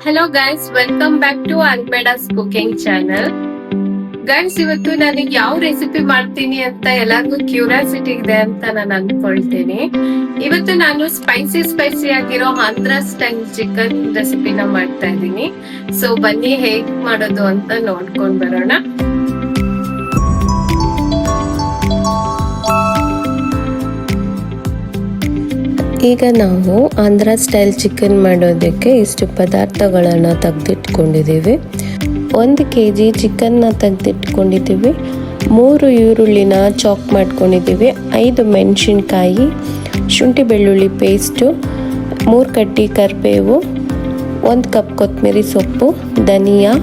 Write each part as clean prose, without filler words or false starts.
Hello guys, welcome back to ಅನ್ಬೇಡಾಸ್ cooking channel. Guys, ಇವತ್ತು ನನಗೆ ಯಾವ ರೆಸಿಪಿ ಮಾಡ್ತೀನಿ ಅಂತ ಎಲ್ಲಾರ್ಗು ಕ್ಯೂರಿಯಾಸಿಟಿ ಇದೆ ಅಂತ ನಾನು ಅನ್ಕೊಳ್ತೀನಿ. ಇವತ್ತು ನಾನು ಸ್ಪೈಸಿ ಆಗಿರೋ ಆಂಧ್ರ ಸ್ಟೈಲ್ ಚಿಕನ್ ರೆಸಿಪಿನ ಮಾಡ್ತಾ ಇದ್ದೀನಿ. ಸೊ ಬನ್ನಿ ಹೇಗ್ ಮಾಡೋದು ಅಂತ ನೋಡ್ಕೊಂಡ್ ಬರೋಣ. ಈಗ ನಾವು ಆಂಧ್ರ ಸ್ಟೈಲ್ ಚಿಕನ್ ಮಾಡೋದಕ್ಕೆ ಇಷ್ಟು ಪದಾರ್ಥಗಳನ್ನು ತೆಗೆದಿಟ್ಕೊಂಡಿದ್ದೀವಿ. 1 kg ಚಿಕನ್ನ ತೆಗೆದಿಟ್ಕೊಂಡಿದ್ದೀವಿ. 3 ಈರುಳ್ಳಿನ ಚಾಪ್ ಮಾಡ್ಕೊಂಡಿದ್ದೀವಿ. 5 ಮೆಣಸಿನ್ಕಾಯಿ, ಶುಂಠಿ ಬೆಳ್ಳುಳ್ಳಿ ಪೇಸ್ಟು, 3 ಕಡ್ಡಿ ಕರಿಬೇವು, 1 ಕಪ್ ಕೊತ್ತಂಬರಿ ಸೊಪ್ಪು, ಧನಿಯಾ,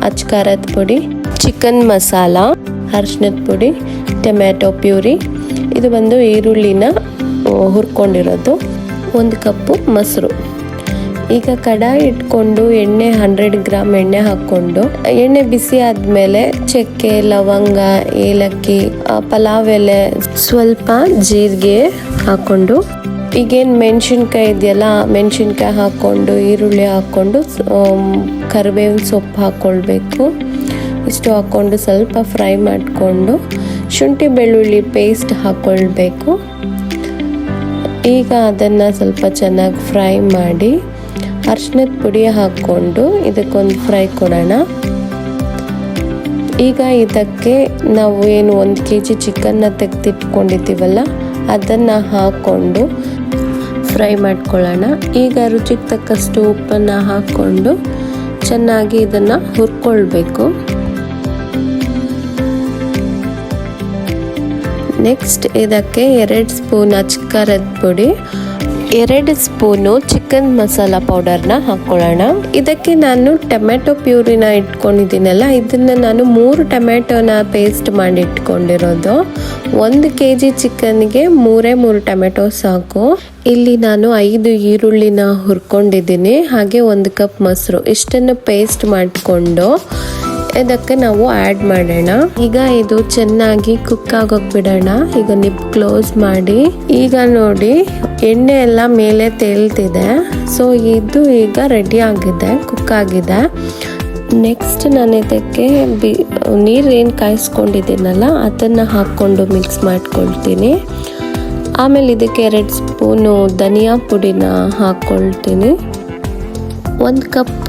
ಅಚ್ಕಾರದ ಪುಡಿ, ಚಿಕನ್ ಮಸಾಲ, ಅರಿಶಿನದ ಪುಡಿ, ಟೊಮ್ಯಾಟೊ ಪ್ಯೂರಿ. ಇದು ಬಂದು ಈರುಳ್ಳಿನ ಹುರ್ಕೊಂಡಿರೋದು. 1 ಕಪ್ಪು ಮೊಸರು. ಈಗ ಕಡಾಯಿ ಇಟ್ಕೊಂಡು ಎಣ್ಣೆ 100 ಗ್ರಾಮ್ ಎಣ್ಣೆ ಹಾಕ್ಕೊಂಡು, ಎಣ್ಣೆ ಬಿಸಿ ಆದಮೇಲೆ ಚಕ್ಕೆ, ಲವಂಗ, ಏಲಕ್ಕಿ, ಪಲಾವ್ ಎಲೆ, ಸ್ವಲ್ಪ ಜೀರಿಗೆ ಹಾಕ್ಕೊಂಡು, ಈಗೇನು ಮೆಣಸಿನ್ಕಾಯಿ ಇದೆಯಲ್ಲ, ಮೆಣಸಿನ್ಕಾಯಿ ಹಾಕ್ಕೊಂಡು, ಈರುಳ್ಳಿ ಹಾಕ್ಕೊಂಡು, ಕರಿಬೇವಿನ ಸೊಪ್ಪು ಹಾಕ್ಕೊಳ್ಬೇಕು. ಇಷ್ಟು ಹಾಕ್ಕೊಂಡು ಸ್ವಲ್ಪ ಫ್ರೈ ಮಾಡಿಕೊಂಡು ಶುಂಠಿ ಬೆಳ್ಳುಳ್ಳಿ ಪೇಸ್ಟ್ ಹಾಕ್ಕೊಳ್ಬೇಕು. ಈಗ ಅದನ್ನು ಸ್ವಲ್ಪ ಚೆನ್ನಾಗಿ ಫ್ರೈ ಮಾಡಿ ಅರಿಶಿನದ ಪುಡಿ ಹಾಕ್ಕೊಂಡು ಇದಕ್ಕೊಂದು ಫ್ರೈ ಕೊಡೋಣ. ಈಗ ಇದಕ್ಕೆ ನಾವು ಏನು 1 kg ಚಿಕನ್ನ ತೆಗೆದಿಟ್ಕೊಂಡಿದ್ದೀವಲ್ಲ ಅದನ್ನು ಹಾಕ್ಕೊಂಡು ಫ್ರೈ ಮಾಡ್ಕೊಳ್ಳೋಣ. ಈಗ ರುಚಿಗೆ ತಕ್ಕಷ್ಟು ಉಪ್ಪನ್ನು ಹಾಕ್ಕೊಂಡು ಚೆನ್ನಾಗಿ ಇದನ್ನು ಹುರ್ಕೊಳ್ಬೇಕು. ನೆಕ್ಸ್ಟ್ ಇದಕ್ಕೆ 2 ಸ್ಪೂನ್ ಅಚ್ಕಾರದ ಪುಡಿ, 2 ಸ್ಪೂನು ಚಿಕನ್ ಮಸಾಲ ಪೌಡರ್ನ ಹಾಕ್ಕೊಳ್ಳೋಣ. ಇದಕ್ಕೆ ನಾನು ಟೊಮ್ಯಾಟೊ ಪ್ಯೂರಿನ ಇಟ್ಕೊಂಡಿದ್ದೀನಲ್ಲ, ಇದನ್ನು ನಾನು 3 ಟೊಮ್ಯಾಟೊನ ಪೇಸ್ಟ್ ಮಾಡಿ ಇಟ್ಕೊಂಡಿರೋದು. 1 kg ಚಿಕನ್ಗೆ 3 ಟೊಮ್ಯಾಟೊ ಸಾಕು. ಇಲ್ಲಿ ನಾನು 5 ಈರುಳ್ಳಿನ ಹುರ್ಕೊಂಡಿದ್ದೀನಿ, ಹಾಗೆ 1 ಕಪ್ ಮೊಸರು, ಇಷ್ಟನ್ನು ಪೇಸ್ಟ್ ಮಾಡಿಕೊಂಡು ಇದಕ್ಕೆ ನಾವು ಆ್ಯಡ್ ಮಾಡೋಣ. ಈಗ ಇದು ಚೆನ್ನಾಗಿ ಕುಕ್ ಆಗೋಕೆ ಬಿಡೋಣ. ಈಗ ನಿಪ್ ಕ್ಲೋಸ್ ಮಾಡಿ, ಈಗ ನೋಡಿ ಎಣ್ಣೆ ಎಲ್ಲ ಮೇಲೆ ತೇಲ್ತಿದೆ. ಸೊ ಇದು ಈಗ ರೆಡಿ ಆಗಿದೆ, ಕುಕ್ ಆಗಿದೆ. ನೆಕ್ಸ್ಟ್ ನಾನು ಇದಕ್ಕೆ ನೀರು ಏನು ಕಾಯಿಸ್ಕೊಂಡಿದ್ದೀನಲ್ಲ ಅದನ್ನು ಹಾಕ್ಕೊಂಡು ಮಿಕ್ಸ್ ಮಾಡ್ಕೊಳ್ತೀನಿ. ಆಮೇಲೆ ಇದಕ್ಕೆ 2 ಸ್ಪೂನು ಧನಿಯಾ ಪುಡಿನ ಹಾಕ್ಕೊಳ್ತೀನಿ. 1 ಕಪ್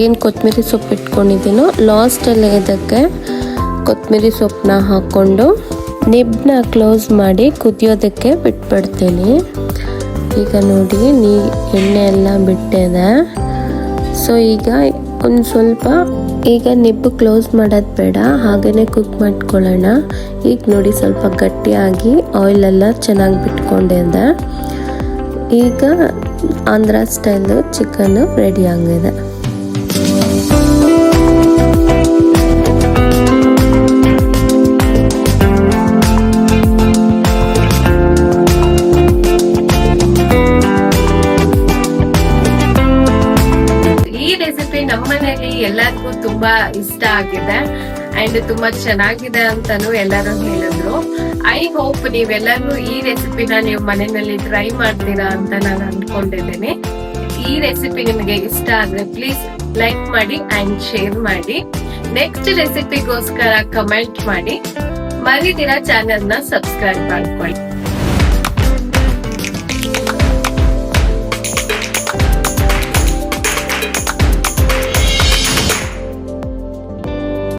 ಏನು ಕೊತ್ತಂಬರಿ ಸೊಪ್ಪು ಇಟ್ಕೊಂಡಿದ್ದೀನೋ ಲಾಸ್ಟಲ್ಲಿ ಇದಕ್ಕೆ ಕೊತ್ತಂಬರಿ ಸೊಪ್ಪನ್ನ ಹಾಕ್ಕೊಂಡು ನಿಬ್ನ ಕ್ಲೋಸ್ ಮಾಡಿ ಕುದಿಯೋದಕ್ಕೆ ಬಿಟ್ಬಿಡ್ತೀನಿ. ಈಗ ನೋಡಿ ಎಣ್ಣೆ ಎಲ್ಲ ಬಿಟ್ಟಿದೆ. ಸೊ ಈಗ ಒಂದು ಸ್ವಲ್ಪ ಈಗ ನಿಬ್ಬು ಕ್ಲೋಸ್ ಮಾಡೋದು ಬೇಡ, ಹಾಗೆಯೇ ಕುಕ್ ಮಾಡ್ಕೊಳ್ಳೋಣ. ಈಗ ನೋಡಿ ಸ್ವಲ್ಪ ಗಟ್ಟಿಯಾಗಿ ಆಯಿಲೆಲ್ಲ ಚೆನ್ನಾಗಿ ಬಿಟ್ಕೊಂಡಿದೆ. ಈಗ ಆಂಧ್ರ ಸ್ಟೈಲ್ ಚಿಕನ್ ರೆಡಿ ಆಗಿದೆ. ಈ ರೆಸಿಪಿ ನಮ್ಮನೇಲಿ ಎಲ್ಲರಿಗೂ ತುಂಬಾ ಇಷ್ಟ ಆಗಿದೆ ಅಂಡ್ ತುಂಬಾ ಚೆನ್ನಾಗಿದೆ ಅಂತಾನು ಎಲ್ಲರೂ ಹೇಳಿದ್ರು. ಐ ಹೋಪ್ ನೀವೆಲ್ಲರೂ ಈ ರೆಸಿಪಿನ ನೀವು ಮನೆಯಲ್ಲಿ ಟ್ರೈ ಮಾಡ್ತೀರಾ ಅಂತ ನಾನು ಅನ್ಕೊಂಡಿದ್ದೇನೆ. ಈ ರೆಸಿಪಿ ನಿಮಗೆ ಇಷ್ಟ ಆದ್ರೆ ಪ್ಲೀಸ್ ಲೈಕ್ ಮಾಡಿ ಅಂಡ್ ಶೇರ್ ಮಾಡಿ. ನೆಕ್ಸ್ಟ್ ರೆಸಿಪಿಗೋಸ್ಕರ ಕಮೆಂಟ್ ಮಾಡಿ. ಮರಿದಿರ ಚಾನೆಲ್ ನ ಸಬ್ಸ್ಕ್ರೈಬ್ ಮಾಡ್ಕೊಳ್ಳಿ.